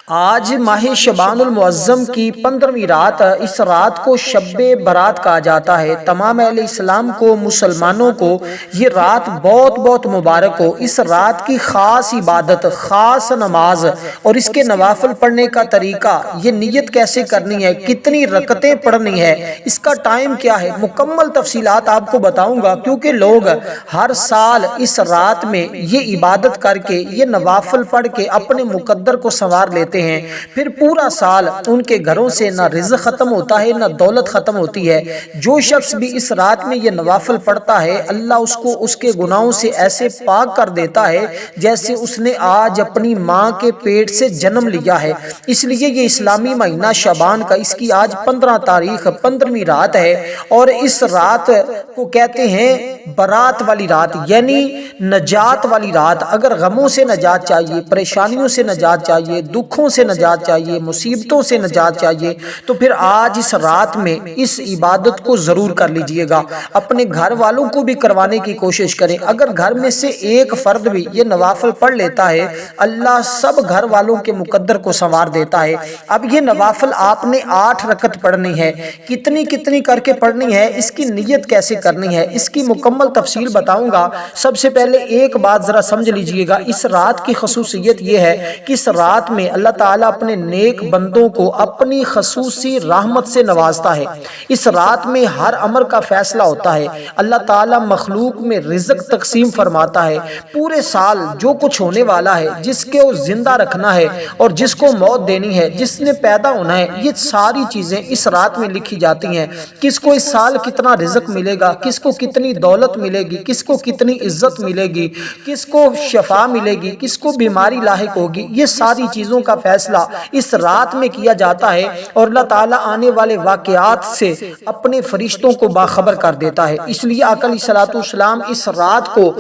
آج ماہ شعبان المعظم کی 15ویں رات، اس رات کو شب برات کہا جاتا ہے۔ تمام اہل اسلام کو، مسلمانوں کو یہ رات بہت بہت مبارک ہو۔ اس رات کی خاص عبادت، خاص نماز اور اس کے نوافل پڑھنے کا طریقہ، یہ نیت کیسے کرنی ہے، کتنی رکعتیں پڑھنی ہے، اس کا ٹائم کیا ہے، مکمل تفصیلات آپ کو بتاؤں گا، کیونکہ لوگ ہر سال اس رات میں یہ عبادت کر کے، یہ نوافل پڑھ کے اپنے مقدر کو سنوار لیتے ہیں۔ پھر پورا سال ان کے گھروں سے نہ رزق ختم ہوتا ہے، نہ دولت ختم ہوتی ہے۔ جو شخص بھی اس رات میں یہ نوافل پڑھتا ہے، اللہ اس کو اس کے گناہوں سے ایسے پاک کر دیتا ہے جیسے اس نے آج اپنی ماں کے پیٹ سے جنم لیا ہے۔ اس لیے یہ اسلامی مہینہ شعبان کا، اس کی آج 15 تاریخ 15ویں رات ہے، اور اس رات کو کہتے ہیں برات والی رات، یعنی نجات والی رات۔ اگر غموں سے نجات چاہیے، پریشانیوں سے نجات چاہیے، دکھوں سے نجات چاہیے، مصیبتوں سے نجات چاہیے، تو پھر آج اس رات میں اس عبادت کو ضرور کر لیجئے گا۔ اپنے گھر والوں کو بھی کروانے کی کوشش کریں۔ اگر گھر میں سے ایک فرد بھی یہ نوافل پڑھ لیتا ہے، اللہ سب گھر والوں کے مقدر کو سنوار دیتا ہے۔ اب یہ نوافل آپ نے 8 رکعت پڑھنی ہے۔ کتنی کتنی کر کے پڑھنی ہے، اس کی نیت کیسے کرنی ہے، اس کی مکمل تفصیل بتاؤں گا۔ سب سے پہلے ایک بات ذرا سمجھ لیجئے گا، اس رات کی خصوصیت یہ ہے کہ اس رات میں اللہ تعالیٰ اپنے نیک بندوں کو اپنی خصوصی رحمت سے نوازتا ہے۔ اس رات میں ہر امر کا فیصلہ ہوتا ہے۔ اللہ تعالیٰ مخلوق میں رزق تقسیم فرماتا ہے۔ پورے سال جو کچھ ہونے والا ہے، جس کو زندہ رکھنا ہے اور جس کو موت دینی ہے، جس نے پیدا ہونا ہے، یہ ساری چیزیں اس رات میں لکھی جاتی ہیں۔ کس کو اس سال کتنا رزق ملے گا، کس کو کتنی دولت ملے گی، کس کو کتنی عزت ملے گی، کس کو شفا ملے گی، کس کو بیماری لاحق ہوگی، یہ ساری چیزوں کا فیصلہ اس رات میں کیا جاتا ہے، اور اللہ تعالیٰ آنے والے واقعات سے اپنے فرشتوں کو باخبر کر دیتا ہے۔ اس لیے آقا علیہ الصلوۃ والسلام اس رات کو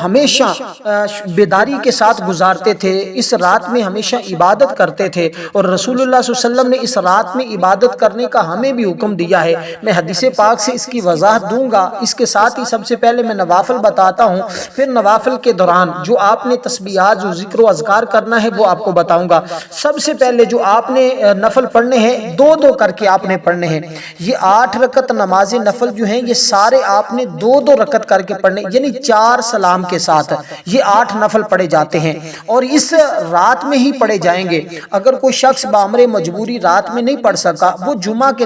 ہمیشہ بیداری کے ساتھ گزارتے تھے، اس رات میں ہمیشہ عبادت کرتے تھے، اور رسول اللہ صلی اللہ علیہ وسلم نے اس رات میں عبادت کرنے کا ہمیں بھی حکم دیا ہے۔ میں حدیث پاک سے اس کی وضاحت دوں گا، اس کے ساتھ ہی سب سے پہلے میں نوافل بتاتا ہوں، پھر نوافل کے دوران جو آپ نے تسبیحات، جو ذکر و اذکار کرنا ہے وہ آپ کو بتاؤں گا۔ سب سے پہلے جو آپ نے نفل پڑھنے ہیں، 2 کر کے آپ نے پڑھنے ہیں۔ یہ 8 رکعت نماز نفل جو ہیں، یہ سارے آپ نے 2 رکعت کر کے پڑھنے، یعنی 4 سلام کے ساتھ یہ 8 نفل پڑھے جاتے ہیں، اور اس رات میں ہی پڑھے جائیں گے۔ اگر کوئی شخص بامر مجبوری رات میں نہیں پڑھ سکا، وہ جمعہ کے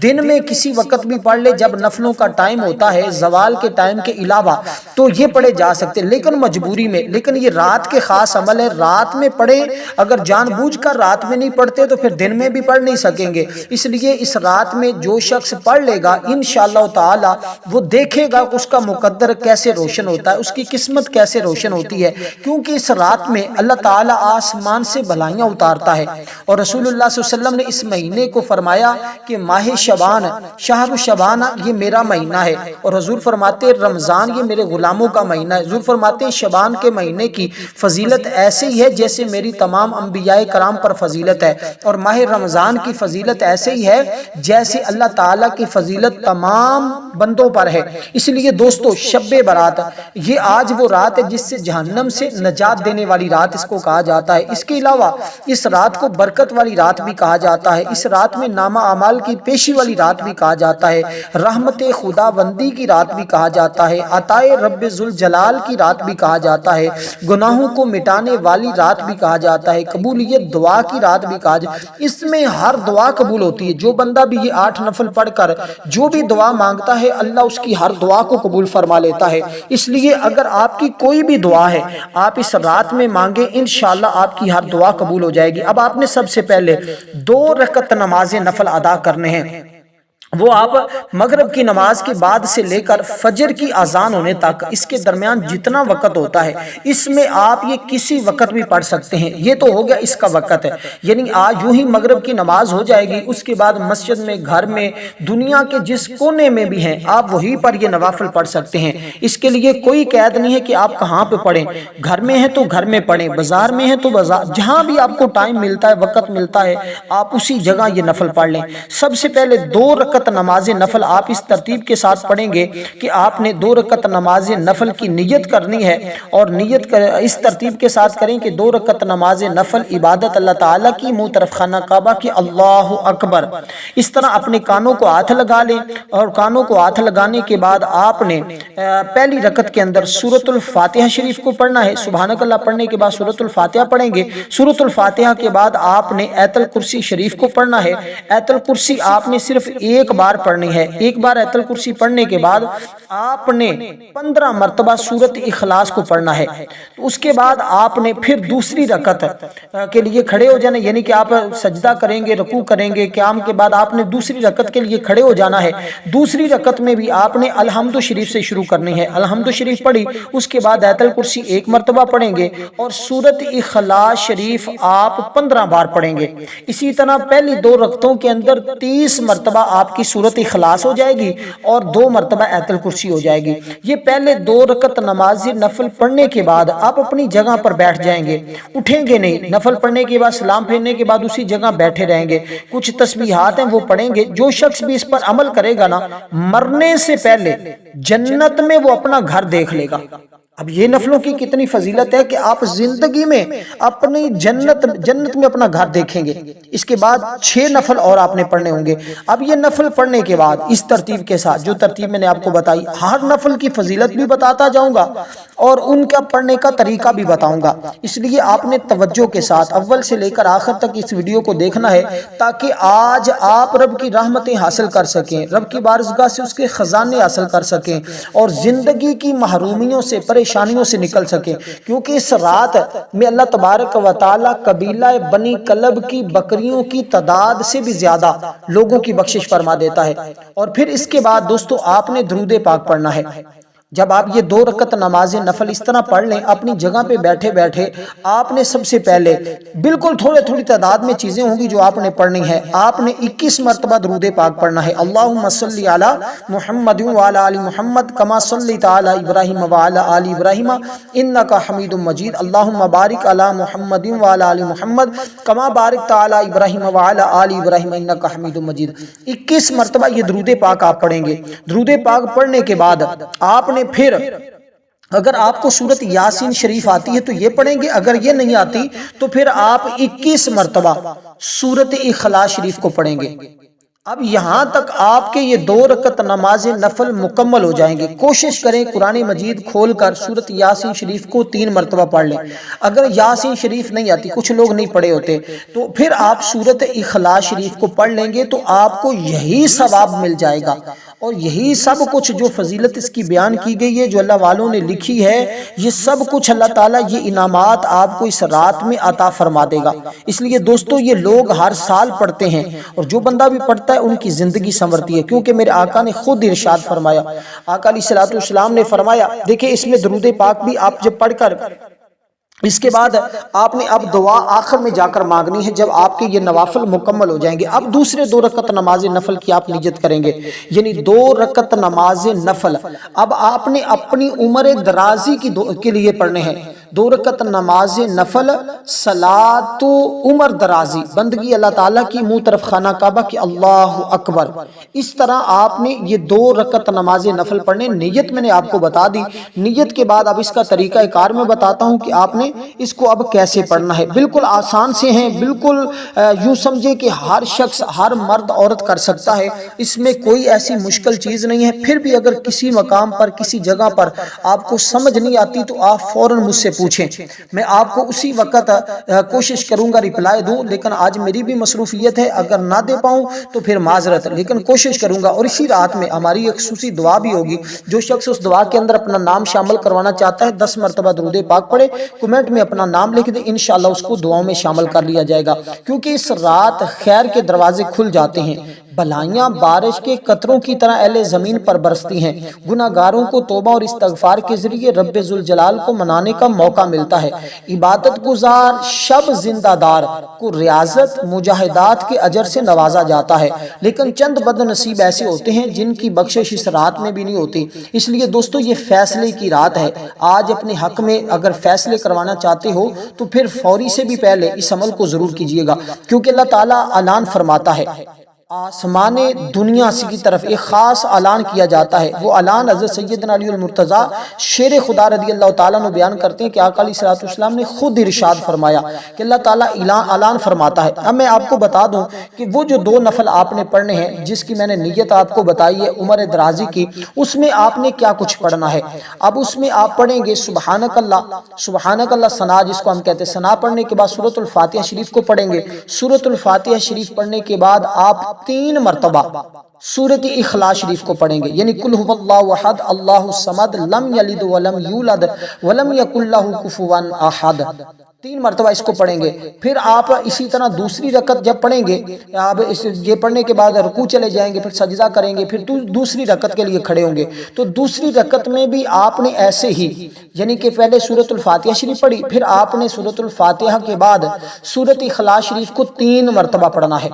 دن میں کسی وقت بھی پڑھ لے، جب نفلوں کا ٹائم ہوتا ہے زوال کے ٹائم کے علاوہ، تو یہ پڑھے جا سکتے، لیکن مجبوری میں۔ لیکن یہ رات کے خاص عمل ہے، رات میں پڑھیں۔ اگر جان بوجھ کر رات میں نہیں پڑھتے تو پھر دن میں بھی پڑھ نہیں سکیں گے۔ اس لیے اس رات میں جو شخص پڑھ لے گا، انشاءاللہ تعالی وہ دیکھے گا اس کا مقدر کیسے روشن ہوتا ہے، اس کی قسمت کیسے روشن ہوتی ہے، کیونکہ اس رات میں اللہ تعالی آسمان سے بھلائیاں اتارتا ہے۔ اور رسول اللہ صلی اللہ علیہ وسلم نے اس مہینے کو فرمایا کہ ماہ شعبان، شہر شعبان یہ میرا مہینہ ہے، اور حضور فرماتے ہیں رمضان یہ میرے غلاموں کا مہینہ ہے۔ حضور فرماتے ہیں شعبان کے مہینے کی فضیلت ایسے ہی ہے جیسے میری تمام انبیاء کرام پر فضیلت ہے، اور ماہ رمضان کی فضیلت ایسے ہی ہے جیسے اللہ تعالیٰ کی فضیلت تمام بندوں پر ہے۔ اس لیے دوستو، شب برات یہ آج وہ رات ہے جس سے جہنم سے نجات دینے والی رات اس کو کہا جاتا ہے۔ اس کے علاوہ اس رات کو برکت والی رات بھی کہا جاتا ہے۔ اس رات میں نامہ اعمال کی پیشی والی رات بھی کہا جاتا ہے، رحمت خداوندی کی رات بھی کہا جاتا ہے، عطائے رب ذوالجلال کی رات بھی کہا جاتا ہے، گناہوں کو مٹانے والی رات بھی کہا جاتا ہے، قبولیت دعا کی رات بھی کہا جاتا ہے۔ اس میں ہر دعا قبول ہوتی ہے۔ جو بندہ بھی یہ 8 نفل پڑھ کر جو بھی دعا مانگتا ہے، اللہ اس کی ہر دعا کو قبول فرما لیتا ہے۔ اس لیے اگر آپ کی کوئی بھی دعا ہے، آپ اس رات میں مانگیں، انشاءاللہ آپ کی ہر دعا قبول ہو جائے گی۔ اب آپ نے سب سے پہلے 2 رکعت نماز نفل ادا کرنے ہیں، وہ آپ مغرب کی نماز کے بعد سے لے کر فجر کی اذان ہونے تک، اس کے درمیان جتنا وقت ہوتا ہے، اس میں آپ یہ کسی وقت بھی پڑھ سکتے ہیں۔ یہ تو ہو گیا اس کا وقت ہے، یعنی آج یوں ہی مغرب کی نماز ہو جائے گی، اس کے بعد مسجد میں، گھر میں، دنیا کے جس کونے میں بھی ہیں، آپ وہیں پر یہ نوافل پڑھ سکتے ہیں۔ اس کے لیے کوئی قید نہیں ہے کہ آپ کہاں پہ پڑھیں، گھر میں ہیں تو گھر میں پڑھیں، بازار میں ہیں تو بازار، جہاں بھی آپ کو ٹائم ملتا ہے، وقت ملتا ہے، آپ اسی جگہ یہ نفل پڑھ لیں۔ سب سے پہلے 2 رکعت رکعت نماز نفل آپ اس ترتیب کے ساتھ پڑھیں گے کہ آپ نے 2 رکعت نماز نفل کی نیت کرنی ہے، اور نیت اس ترتیب کے ساتھ کریں کہ 2 رکعت نماز نفل عبادت اللہ تعالیٰ کی، منہ طرف خانہ کعبہ کی، اللہ اکبر۔ اس طرح اپنے کانوں کو ہاتھ لگا لیں، اور کانوں کو ہاتھ لگانے کے بعد آپ نے پہلی رکعت کے اندر سورۃ الفاتحہ شریف کو پڑھنا ہے۔ سبحانک اللہ پڑھنے کے بعد سورۃ الفاتحہ پڑھیں گے۔ سورۃ الفاتحہ کے بعد آپ نے آیت الکرسی شریف کو پڑھنا ہے۔ آیت الکرسی آپ نے صرف ایک بار پڑھنی ہے۔ ایک بار آیت الکرسی پڑھنے کے بعد آپ نے 15 مرتبہ سورۃ اخلاص کو پڑھنا ہے۔ اس کے بعد آپ نے پھر دوسری رکعت کے لیے کھڑے ہو جانا، یعنی کہ آپ سجدہ کریں گے، رکوع کریں گے، قیام کے بعد آپ نے دوسری رکعت کے لیے کھڑے ہو جانا ہے۔ دوسری رکعت میں بھی آپ نے الحمد شریف سے شروع کرنی ہے۔ الحمد شریف پڑھی، اس کے بعد آیت الکرسی ایک مرتبہ پڑھیں گے، اور سورۃ اخلاص شریف آپ 15 بار پڑھیں گے۔ اسی طرح پہلی 2 رکعتوں کے اندر 30 مرتبہ آپ کی سورۃ اخلاص ہو جائے گی، اور 2 مرتبہ آیت الکرسی ہو جائے گی۔ یہ پہلے 2 رکعت نماز نفل پڑھنے کے بعد آپ اپنی جگہ پر بیٹھ جائیں گے، اٹھیں گے نہیں۔ نفل پڑھنے کے بعد سلام پھیرنے کے بعد اسی جگہ بیٹھے رہیں گے۔ کچھ تسبیحات ہیں وہ پڑھیں گے۔ جو شخص بھی اس پر عمل کرے گا نا، مرنے سے پہلے جنت میں وہ اپنا گھر دیکھ لے گا۔ اب یہ نفلوں کی کتنی فضیلت ہے کہ آپ زندگی میں اپنی جنت میں اپنا گھر دیکھیں گے۔ اس کے بعد 6 نفل اور آپ نے پڑھنے ہوں گے۔ اب یہ نفل پڑھنے کے بعد اس ترتیب کے ساتھ، جو ترتیب میں نے آپ کو بتائی، ہر نفل کی فضیلت بھی بتاتا جاؤں گا اور ان کا پڑھنے کا طریقہ بھی بتاؤں گا۔ اس لیے آپ نے توجہ کے ساتھ اول سے لے کر آخر تک اس ویڈیو کو دیکھنا ہے، تاکہ آج آپ رب کی رحمتیں حاصل کر سکیں، رب کی بارگاہ سے اس کے خزانے حاصل کر سکیں، اور زندگی کی محرومیوں سے، پریشانیوں سے نکل سکیں۔ کیونکہ اس رات میں اللہ تبارک و تعالی قبیلہ بنی کلب کی بکریوں کی تعداد سے بھی زیادہ لوگوں کی بخشش فرما دیتا ہے۔ اور پھر اس کے بعد دوستو آپ نے درود پاک پڑھنا ہے۔ جب آپ یہ 2 رکعت نماز نفل اس طرح پڑھ لیں، اپنی جگہ پہ بیٹھے بیٹھے آپ نے سب سے پہلے بالکل تھوڑی تعداد میں چیزیں ہوں گی جو آپ نے پڑھنی ہے۔ آپ نے 21 مرتبہ درود پاک پڑھنا ہے۔ اللہم صلی علی محمد وعلی آل محمد کما صلیت علی ابراہیم وعلی آل ابراہیم انک حمید مجید۔ اللہم بارک علی محمد وعلی آل محمد کما بارکت علی ابراہیم وعلی آل ابراہیم انک حمید مجید۔ 21 مرتبہ یہ درود پاک آپ پڑھیں گے۔ درود پاک پڑھنے کے بعد آپ نے پھر، اگر آپ کو سورۃ یاسین شریف آتی ہے تو یہ پڑھیں گے، اگر یہ نہیں آتی تو پھر آپ 21 مرتبہ سورۃ اخلاص شریف کو پڑھیں گے۔ اب یہاں تک آپ کے یہ 2 رکعت نماز نفل مکمل ہو جائیں گے۔ کوشش کریں قرآن مجید کھول کر سورۃ یاسین شریف کو 3 مرتبہ پڑھ لیں۔ اگر یاسین شریف نہیں آتی، کچھ لوگ نہیں پڑھے ہوتے، تو پھر آپ سورۃ اخلاص شریف کو پڑھ لیں گے تو آپ کو یہی ثواب مل جائے گا، اور یہی سب کچھ جو فضیلت اس کی بیان کی گئی ہے، جو اللہ والوں نے لکھی ہے، یہ سب کچھ اللہ تعالیٰ یہ انعامات آپ کو اس رات میں عطا فرما دے گا۔ اس لیے دوستو یہ لوگ ہر سال پڑھتے ہیں، اور جو بندہ بھی پڑھتا ہے ان کی زندگی سنورتی ہے، کیونکہ میرے آقا نے خود ارشاد فرمایا، آقا علیہ السلام نے فرمایا، دیکھیں اس میں درود پاک بھی آپ جب پڑھ کر اس کے بعد آپ نے اب دعا آخر میں جا کر مانگنی ہے جب آپ کے یہ نوافل مکمل ہو جائیں گے۔ اب دوسرے 2 رکعت نماز نفل کی آپ نیت کریں گے، یعنی 2 رکعت نماز نفل اب آپ نے اپنی عمر درازی کے لیے پڑھنے ہیں۔ 2 رکعت نماز نفل صلاۃ عمر درازی، بندگی اللہ تعالیٰ کی، منہ طرف خانہ کعبہ کی، اللہ اکبر۔ اس طرح آپ نے یہ 2 رکعت نماز نفل پڑھنے۔ نیت میں نے آپ کو بتا دی، نیت کے بعد اب اس کا طریقہ کار میں بتاتا ہوں کہ آپ نے اس کو اب کیسے پڑھنا ہے۔ بالکل آسان سے ہیں، بالکل یوں سمجھے کہ ہر شخص، ہر مرد عورت کر سکتا ہے، اس میں کوئی ایسی مشکل چیز نہیں ہے۔ پھر بھی اگر کسی مقام پر، کسی جگہ پر آپ کو سمجھ نہیں آتی تو آپ فوراً مجھ سے پوچھیں، میں آپ کو اسی وقت کوشش کروں گا رپلائی دوں، لیکن آج میری بھی مصروفیت ہے، اگر نہ دے پاؤں تو پھر معذرت، لیکن کوشش کروں گا۔ اور اسی رات میں ہماری ایک خصوصی دعا بھی ہوگی، جو شخص اس دعا کے اندر اپنا نام شامل کروانا چاہتا ہے 10 مرتبہ درود پاک پڑھے، کمنٹ میں اپنا نام لکھ دیں، انشاءاللہ اس کو دعاؤں میں شامل کر لیا جائے گا، کیونکہ اس رات خیر کے دروازے کھل جاتے ہیں، بھلائیاں بارش کے قطروں کی طرح اہل زمین پر برستی ہیں، گناہگاروں کو توبہ اور استغفار کے ذریعے رب ذوالجلال کو منانے کا موقع ملتا ہے، عبادت گزار شب زندہ دار کو ریاضت مجاہدات کے اجر سے نوازا جاتا ہے، لیکن چند بد نصیب ایسے ہوتے ہیں جن کی بخشش اس رات میں بھی نہیں ہوتی۔ اس لیے دوستو یہ فیصلے کی رات ہے، آج اپنے حق میں اگر فیصلے کروانا چاہتے ہو تو پھر فوری سے بھی پہلے اس عمل کو ضرور کیجئے گا، کیونکہ اللہ تعالیٰ اعلان فرماتا ہے آسمان دنیا سے کی طرف ایک خاص اعلان کیا جاتا ہے۔ وہ اعلان حضرت سیدنا علی المرتضیٰ شیر خدا رضی اللہ تعالیٰ عنہ بیان کرتے ہیں کہ آقا علیہ الصلوۃ والسلام نے خود ارشاد فرمایا کہ اللہ تعالیٰ اعلان فرماتا ہے۔ اب میں آپ کو بتا دوں کہ وہ جو 2 نفل آپ نے پڑھنے ہیں، جس کی میں نے نیت آپ کو بتائی ہے عمر درازی کی، اس میں آپ نے کیا کچھ پڑھنا ہے۔ اب اس میں آپ پڑھیں گے سبحانک اللہ ثنا، جس کو ہم کہتے ہیں ثنا، پڑھنے کے بعد سورۃ الفاتحہ شریف کو پڑھیں گے۔ سورۃ الفاتحہ شریف پڑھنے کے بعد آپ 3 مرتبہ سورۃ اخلاص شریف کو پڑھیں گے، یعنی قل هو اللہ احد اللہ الصمد لم یلد ولم یولد ولم یکن لہ کفوا احد، 3 مرتبہ اس کو پڑھیں گے۔ پھر آپ اسی طرح دوسری رکعت جب پڑھیں گے، آپ یہ پڑھنے کے بعد رکوع چلے جائیں گے، پھر سجدہ کریں گے، پھر دوسری رکعت کے لیے کھڑے ہوں گے۔ تو دوسری رکعت میں بھی آپ نے ایسے ہی، یعنی کہ پہلے سورۃ الفاتحہ شریف پڑھی، پھر آپ نے سورۃ الفاتحہ کے بعد سورۃ اخلاص شریف کو 3 مرتبہ پڑھنا ہے۔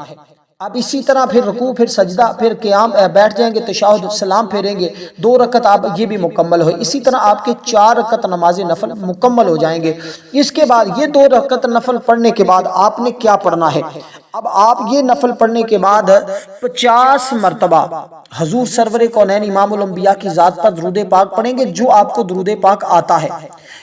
اب اسی طرح پھر رکوع، پھر سجدہ، پھر قیام، بیٹھ جائیں گے، تشہد، سلام پھیریں گے، 2 رکعت آپ یہ بھی مکمل ہوئے۔ اسی طرح آپ کے 4 رکعت نماز نفل مکمل ہو جائیں گے۔ اس کے بعد یہ 2 رکعت نفل پڑھنے کے بعد آپ نے کیا پڑھنا ہے؟ اب آپ یہ نفل پڑھنے کے بعد 50 مرتبہ حضور سرور کونین امام الانبیاء کی ذات پر درود پاک پڑھیں گے، جو آپ کو درود پاک آتا ہے،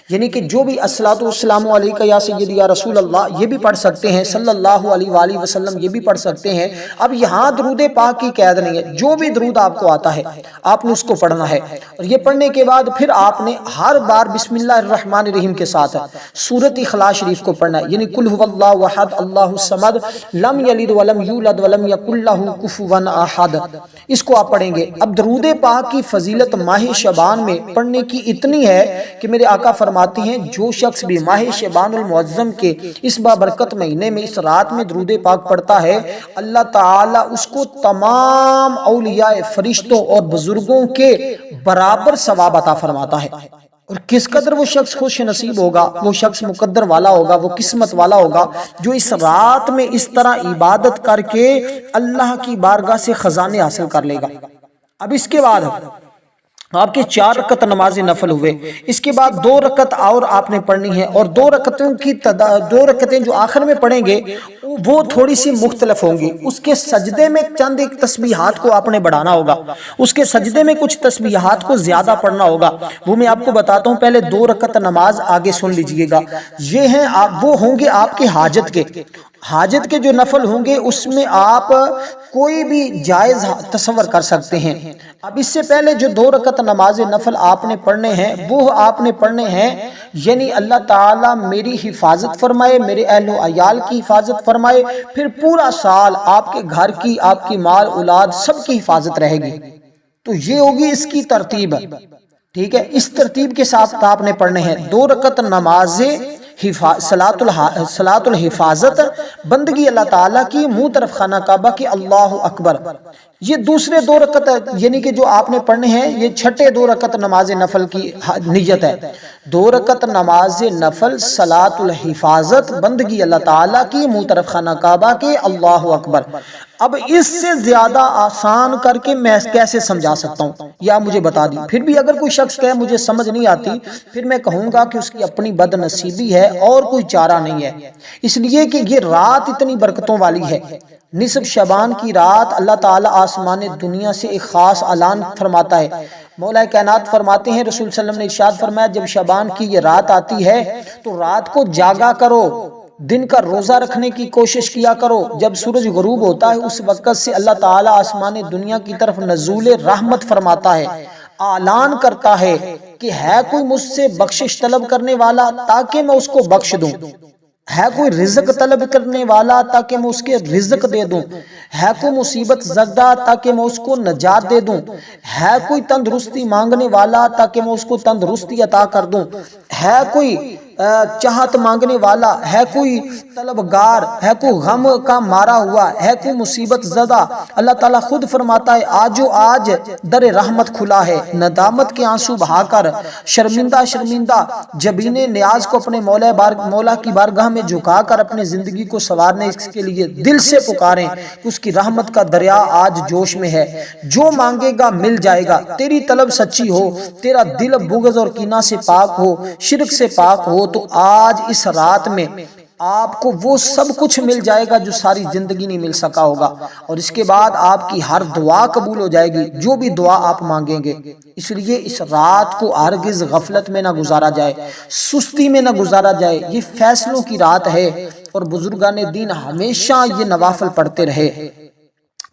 یعنی کہ جو بھی الصلاۃ والسلام علیک یا سیدی یا رسول اللہ یہ بھی پڑھ سکتے ہیں، صلی اللہ علیہ وآلہ وسلم یہ بھی پڑھ سکتے ہیں۔ اب یہاں درود پاک کی قید نہیں ہے، جو بھی درود آپ کو آتا ہے آپ نے اس کو پڑھنا ہے۔ اور یہ پڑھنے کے بعد پھر آپ نے ہر بار بسم اللہ الرحمن الرحیم کے ساتھ سورۃ اخلاص شریف کو پڑھنا ہے، یعنی قل هو اللہ احد اللہ الصمد لم یلد ولم یولد ولم یکن لہ کفوا احد، اس کو آپ پڑھیں گے۔ اب درود پاک کی فضیلت ماہ شعبان میں پڑھنے کی اتنی ہے کہ میرے آقا فرماتے ہیں جو شخص بھی ماہ شعبان المعظم کے اس بابرکت مہینے میں اس رات میں درود پاک پڑھتا ہے، اللہ تعالیٰ اس کو تمام اولیاء، فرشتوں اور بزرگوں کے برابر ثواب عطا فرماتا ہے۔ اور کس قدر وہ شخص خوش نصیب ہوگا، وہ شخص مقدر والا ہوگا، وہ قسمت والا ہوگا جو اس رات میں اس طرح عبادت کر کے اللہ کی بارگاہ سے خزانے حاصل کر لے گا۔ اب اس کے بعد آپ کے 4 رکعت نماز نفل ہوئے، اس کے بعد 2 رکعت اور آپ نے پڑھنی ہے، اور 2 رکعتیں جو آخر میں پڑھیں گے وہ تھوڑی سی مختلف ہوں گی۔ اس کے سجدے میں چند ایک تسبیحات کو آپ نے بڑھانا ہوگا، اس کے سجدے میں کچھ تسبیحات کو زیادہ پڑھنا ہوگا، وہ میں آپ کو بتاتا ہوں۔ پہلے 2 رکعت نماز آگے سن لیجئے گا، یہ ہیں وہ ہوں گے آپ کے حاجت کے جو نفل ہوں گے، اس میں آپ کوئی بھی جائز تصور کر سکتے ہیں۔ اب اس سے پہلے جو 2 رکعت نماز نفل آپ نے پڑھنے ہیں وہ آپ نے پڑھنے ہیں، یعنی اللہ تعالیٰ میری حفاظت فرمائے، میرے اہل و عیال کی حفاظت فرمائے، پھر پورا سال آپ کے گھر کی، آپ کی مال اولاد سب کی حفاظت رہے گی۔ تو یہ ہوگی اس کی ترتیب، ٹھیک ہے؟ اس ترتیب کے ساتھ آپ نے پڑھنے ہیں 2 رکعت نماز صلاۃ الحفاظت، بندگی اللہ تعالیٰ کی، منہ طرف خانہ کعبہ کی، اللہ اکبر۔ یہ دوسرے 2 رکعت یعنی کہ جو آپ نے پڑھنے ہیں، یہ چھٹے 2 رکعت نماز نفل کی نیت ہے۔ 2 رکعت نماز نفل صلاۃ الحفاظت، بندگی اللہ تعالیٰ کی، منہ طرف خانہ کعبہ کی، اللہ اکبر۔ اب اس سے زیادہ آسان کر کے میں کیسے سمجھا سکتا ہوں، یا مجھے بتا دی۔ پھر بھی اگر کوئی شخص کہے مجھے سمجھ نہیں آتی، پھر میں کہوں گا کہ اس کی اپنی بد نصیبی ہے اور کوئی چارہ نہیں ہے، اس لیے کہ یہ رات اتنی برکتوں والی ہے۔ نصف شعبان کی رات اللہ تعالیٰ آسمان دنیا سے ایک خاص اعلان فرماتا ہے۔ مولا کائنات فرماتے ہیں، رسول صلی اللہ علیہ وسلم نے ارشاد فرمایا، جب شعبان کی یہ رات آتی ہے تو رات کو جاگا کرو، دن کا روزہ رکھنے کی کوشش کیا کرو۔ جب سورج غروب ہوتا ہے اس وقت سے اللہ تعالیٰ آسمان دنیا کی طرف نزول رحمت فرماتا ہے، اعلان کرتا ہے کہ ہے کوئی مجھ سے بخشش طلب کرنے والا تاکہ میں اس کو بخش دوں، ہے کوئی رزق طلب کرنے والا تاکہ میں اس کے رزق دے دوں، ہے کوئی مصیبت زدہ تاکہ میں اس کو نجات دے دوں، ہے کوئی تندرستی مانگنے والا تاکہ میں اس کو تندرستی عطا کر دوں، ہے کوئی چاہت مانگنے والا، ہے کوئی طلبگار، ہے کوئی غم کا مارا ہوا، ہے کوئی مصیبت زدہ، اللہ تعالیٰ خود فرماتا ہے آج در رحمت کھلا ہے، ندامت کے آنسو بہا کر شرمندہ جبین نیاز کو اپنے مولا کی بارگاہ میں جھکا کر اپنے زندگی کو سنوارنے اس کے لیے دل سے پکاریں کہ اس کی رحمت کا دریا آج جوش میں ہے، جو مانگے گا مل جائے گا۔ تیری طلب سچی ہو، تیرا دل بغض اور کینہ سے پاک ہو، شرک سے پاک ہو، تو آج اس رات میں آپ کو وہ سب کچھ مل جائے گا جو ساری زندگی نہیں مل سکا ہوگا، اور اس کے بعد آپ کی ہر دعا قبول ہو جائے گی، جو بھی دعا آپ مانگیں گے۔ اس لیے اس رات کو ہرگز غفلت میں نہ گزارا جائے، سستی میں نہ گزارا جائے۔ یہ فیصلوں کی رات ہے، اور بزرگان دین ہمیشہ یہ نوافل پڑھتے رہے،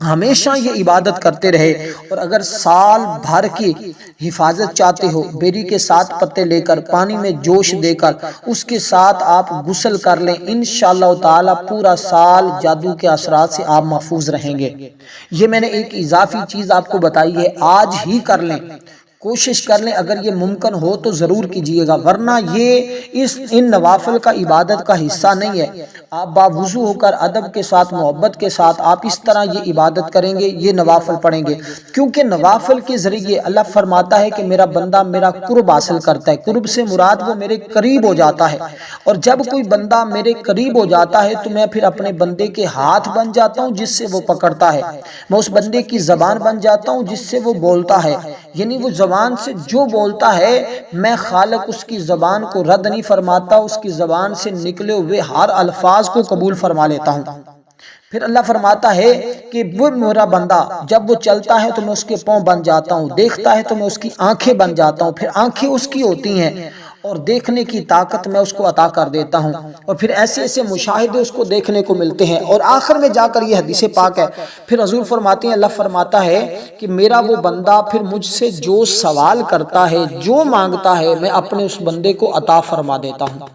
ہمیشہ یہ عبادت کرتے رہے۔ اور اگر سال بھر کی حفاظت چاہتے ہو، بیری کے 7 پتے لے کر پانی میں جوش دے کر اس کے ساتھ آپ غسل کر لیں، انشاءاللہ تعالی پورا سال جادو کے اثرات سے آپ محفوظ رہیں گے۔ یہ میں نے ایک اضافی چیز آپ کو بتائی ہے، آج ہی کر لیں، کوشش کر لیں، اگر یہ ممکن ہو تو ضرور کیجئے گا، ورنہ یہ ان نوافل کا عبادت کا حصہ نہیں ہے۔ آپ باوضو ہو کر ادب کے ساتھ، محبت کے ساتھ آپ اس طرح یہ عبادت کریں گے، یہ نوافل پڑھیں گے، کیونکہ نوافل کے ذریعے اللہ فرماتا ہے کہ میرا بندہ میرا قرب حاصل کرتا ہے۔ قرب سے مراد وہ میرے قریب ہو جاتا ہے، اور جب کوئی بندہ میرے قریب ہو جاتا ہے تو میں پھر اپنے بندے کے ہاتھ بن جاتا ہوں جس سے وہ پکڑتا ہے، میں اس بندے کی زبان بن جاتا ہوں جس سے وہ بولتا ہے، یعنی وہ زبان سے جو بولتا ہے میں خالق اس کی زبان کو رد نہیں فرماتا، اس کی زبان سے نکلے ہوئے ہر الفاظ کو قبول فرما لیتا ہوں۔ پھر اللہ فرماتا ہے کہ وہ میرا بندہ جب وہ چلتا ہے تو میں اس کے پاؤں بن جاتا ہوں، دیکھتا ہے تو میں اس کی آنکھیں بن جاتا ہوں، پھر آنکھیں اس کی ہوتی ہیں اور دیکھنے کی طاقت میں اس کو عطا کر دیتا ہوں، اور پھر ایسے ایسے مشاہدے اس کو دیکھنے کو ملتے ہیں۔ اور آخر میں جا کر یہ حدیث پاک ہے، پھر حضور فرماتے ہیں، اللہ فرماتا ہے کہ میرا وہ بندہ پھر مجھ سے جو سوال کرتا ہے، جو مانگتا ہے، میں اپنے اس بندے کو عطا فرما دیتا ہوں۔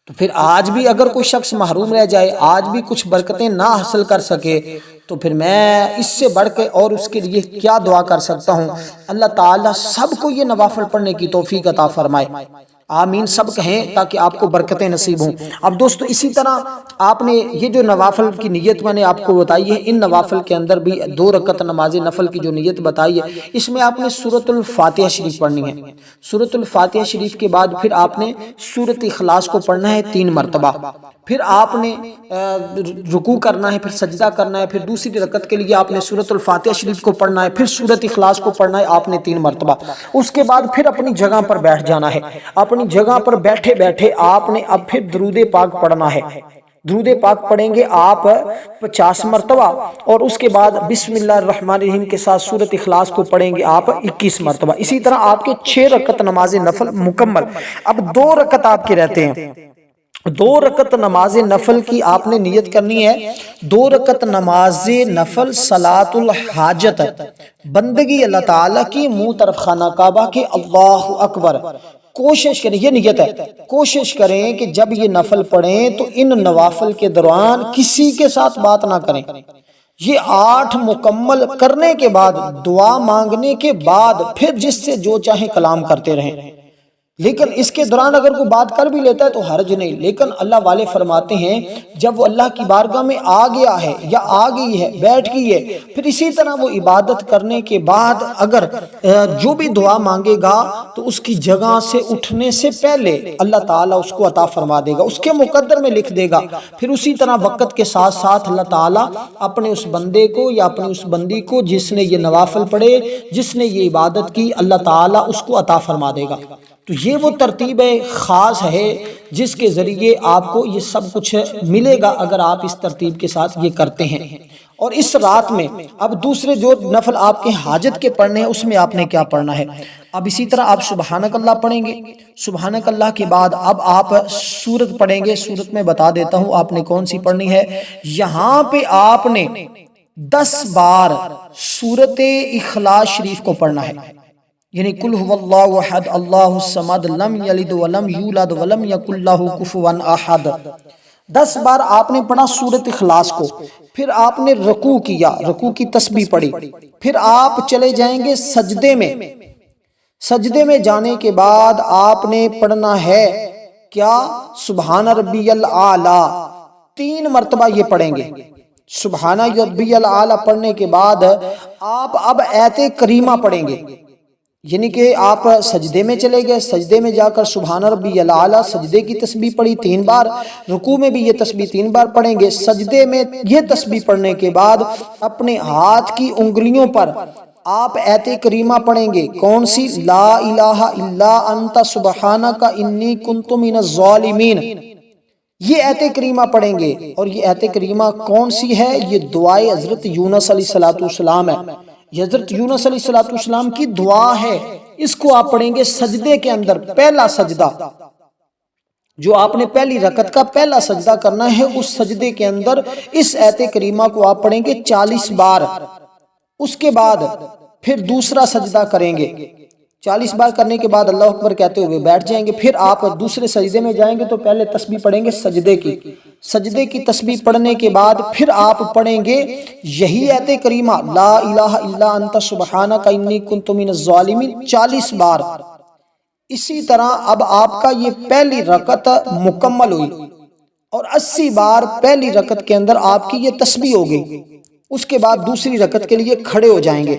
تو پھر آج بھی اگر کوئی شخص محروم رہ جائے، آج بھی کچھ برکتیں نہ حاصل کر سکے، تو پھر میں اس سے بڑھ کے اور اس کے لیے کیا دعا کر سکتا ہوں؟ اللہ تعالیٰ سب کو یہ نوافل پڑھنے کی توفیق عطا فرمائے، آمین سب کہیں، تاکہ آپ کو برکتیں نصیب ہوں۔ اب دوستو اسی طرح آپ نے یہ جو نوافل کی نیت میں نے آپ کو بتائی ہے، ان نوافل کے اندر بھی 2 رکعت نماز نفل کی جو نیت بتائی ہے، اس میں آپ نے سورۃ الفاتحہ شریف پڑھنی ہے۔ سورۃ الفاتحہ شریف کے بعد پھر آپ نے سورۃ اخلاص کو پڑھنا ہے 3 مرتبہ، پھر آپ نے رکوع کرنا ہے، پھر سجدہ کرنا ہے، پھر دوسری رکعت کے لیے آپ نے سورۃ الفاتحہ شریف کو پڑھنا ہے، پھر سورۃ اخلاص کو پڑھنا ہے آپ نے 3 مرتبہ۔ اس کے بعد پھر اپنی جگہ پر بیٹھ جانا ہے، اپنی جگہ پر بیٹھے بیٹھے آپ نے اب پھر درود پاک پڑھنا ہے۔ درود پاک پڑھیں گے آپ 50 مرتبہ، اور اس کے بعد بسم اللہ الرحمن الرحیم کے ساتھ سورۃ اخلاص کو پڑھیں گے آپ 21 مرتبہ۔ اسی طرح آپ کے 6 رکعت نماز نفل مکمل۔ اب 2 رکعت آپ کے رہتے ہیں، 2 رکعت نماز نفل کی آپ نے نیت کرنی ہے۔ 2 رکعت نماز نفل صلاۃ الحاجت، بندگی اللہ تعالیٰ کی، منہ طرف خانہ کعبہ کے، اللہ اکبر۔ کوشش کریں، یہ نیت ہے، کوشش کریں کہ جب یہ نفل پڑھیں تو ان نوافل کے دوران کسی کے ساتھ بات نہ کریں۔ یہ 8 مکمل کرنے کے بعد، دعا مانگنے کے بعد پھر جس سے جو چاہیں کلام کرتے رہیں، لیکن اس کے دوران اگر کوئی بات کر بھی لیتا ہے تو حرج نہیں۔ لیکن اللہ والے فرماتے ہیں جب وہ اللہ کی بارگاہ میں آ گیا ہے یا آ گئی ہے، بیٹھ گئی ہے، پھر اسی طرح وہ عبادت کرنے کے بعد اگر جو بھی دعا مانگے گا تو اس کی جگہ سے اٹھنے سے پہلے اللہ تعالیٰ اس کو عطا فرما دے گا، اس کے مقدر میں لکھ دے گا۔ پھر اسی طرح وقت کے ساتھ ساتھ اللہ تعالیٰ اپنے اس بندے کو یا اپنی اس بندی کو جس نے یہ نوافل پڑھے، جس نے یہ عبادت کی، اللہ تعالیٰ اس کو عطا فرما دے گا۔ تو یہ وہ ترتیب خاص ہے جس کے ذریعے آپ کو یہ سب کچھ ملے گا اگر آپ اس ترتیب کے ساتھ یہ کرتے ہیں۔ اور اس رات میں اب دوسرے جو نفل آپ کے حاجت کے پڑھنے ہیں اس میں آپ نے کیا پڑھنا ہے؟ اب اسی طرح آپ سبحانک اللہ پڑھیں گے، سبحانک اللہ کے بعد اب آپ سورت پڑھیں گے۔ سورت میں بتا دیتا ہوں آپ نے کون سی پڑھنی ہے۔ یہاں پہ آپ نے 10 بار سورت اخلاص شریف کو پڑھنا ہے، یعنی قل هو اللہ احد اللہ الصمد لم یلد ولم یولد ولم یکن لہ کفوا احد۔ 10 بار آپ نے پڑھا سورۃ اخلاص کو، پھر آپ نے رکوع کیا، رکوع کی تسبیح پڑھی، پھر آپ چلے جائیں گے سجدے میں۔ سجدے میں جانے کے بعد آپ نے پڑھنا ہے کیا؟ سبحان ربی الاعلی 3 مرتبہ یہ پڑھیں گے۔ سبحان ربی الاعلی پڑھنے کے بعد آپ اب آیت کریمہ پڑھیں گے، یعنی کہ آپ سجدے میں چلے گئے، سجدے میں جا کر سبحان ربی الاعلی سجدے کی تسبیح پڑھی 3 بار، رکوع میں بھی یہ تسبیح 3 بار پڑھیں گے، سجدے میں یہ تسبیح پڑھنے کے بعد اپنے ہاتھ کی انگلیوں پر آپ آیت کریمہ پڑھیں گے، کون سی؟ لا الہ الا انت سبحانک انی کنت من الظالمین۔ یہ آیت کریمہ پڑھیں گے، اور یہ آیت کریمہ کون سی ہے؟ یہ دعائے حضرت یونس علیہ السلام ہے، یہ حضرت یونس علیہ السلام کی دعا ہے۔ اس کو آپ پڑھیں گے سجدے کے اندر، پہلا سجدہ جو آپ نے پہلی رکعت کا پہلا سجدہ کرنا ہے، اس سجدے کے اندر اس آیت کریمہ کو آپ پڑھیں گے 40 بار۔ اس کے بعد پھر دوسرا سجدہ کریں گے، 40 بار کرنے کے بعد اللہ اکبر کہتے ہوئے بیٹھ جائیں گے۔ پھر آپ دوسرے سجدے میں جائیں گے تو پہلے تسبیح پڑھیں گے سجدے کی تسبیح پڑھنے کے بعد پھر آپ پڑھیں گے یہی آیت کریمہ لا الہ الا انت سبحانک انی کنت من الظالمین 40 بار۔ اسی طرح اب آپ کا یہ پہلی رکعت مکمل ہوئی، اور 80 بار پہلی رکعت کے اندر آپ کی یہ تسبیح ہو گئی۔ اس کے بعد دوسری رکعت کے لیے کھڑے ہو جائیں گے۔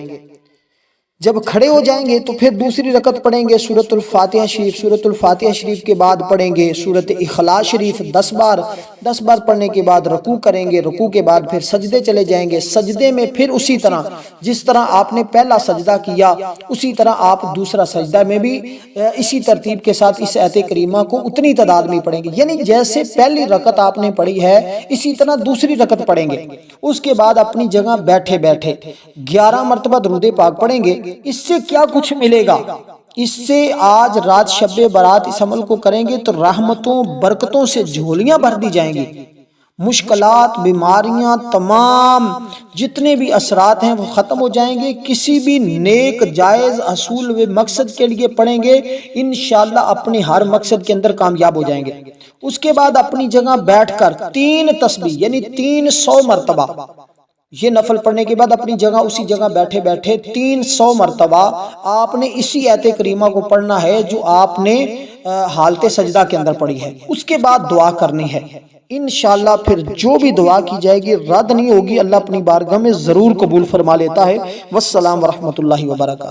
جب کھڑے ہو جائیں گے تو پھر دوسری رکعت پڑھیں گے سورۃ الفاتحہ شریف، سورۃ الفاتحہ شریف کے بعد پڑھیں گے سورۃ اخلاص شریف 10 بار، 10 بار پڑھنے کے بعد رکوع کریں گے، رکوع کے بعد پھر سجدے چلے جائیں گے، سجدے میں پھر اسی طرح جس طرح آپ نے پہلا سجدہ کیا اسی طرح آپ دوسرا سجدہ میں بھی اسی ترتیب کے ساتھ اس آیت کریمہ کو اتنی تعداد میں پڑھیں گے، یعنی جیسے پہلی رکعت آپ نے پڑھی ہے اسی طرح دوسری رکعت پڑھیں گے۔ اس کے بعد اپنی جگہ بیٹھے بیٹھے 11 مرتبہ درود پاک پڑھیں گے۔ اس سے کیا کچھ ملے گا؟ اس سے آج رات شب برات اس عمل کو کریں گے تو رحمتوں برکتوں سے جھولیاں بھر دی جائیں گی، مشکلات بیماریاں تمام جتنے بھی اثرات ہیں وہ ختم ہو جائیں گے۔ کسی بھی نیک جائز حصول و مقصد کے لیے پڑھیں گے، انشاءاللہ اپنے ہر مقصد کے اندر کامیاب ہو جائیں گے۔ اس کے بعد اپنی جگہ بیٹھ کر 3 تسبیح یعنی 300 مرتبہ، یہ نفل پڑھنے کے بعد اپنی جگہ اسی جگہ بیٹھے بیٹھے 300 مرتبہ آپ نے اسی آیت کریمہ کو پڑھنا ہے جو آپ نے حالت سجدہ کے اندر پڑھی ہے۔ اس کے بعد دعا کرنی ہے، انشاءاللہ پھر جو بھی دعا کی جائے گی رد نہیں ہوگی، اللہ اپنی بارگاہ میں ضرور قبول فرما لیتا ہے۔ والسلام ورحمۃ اللہ وبرکاتہ۔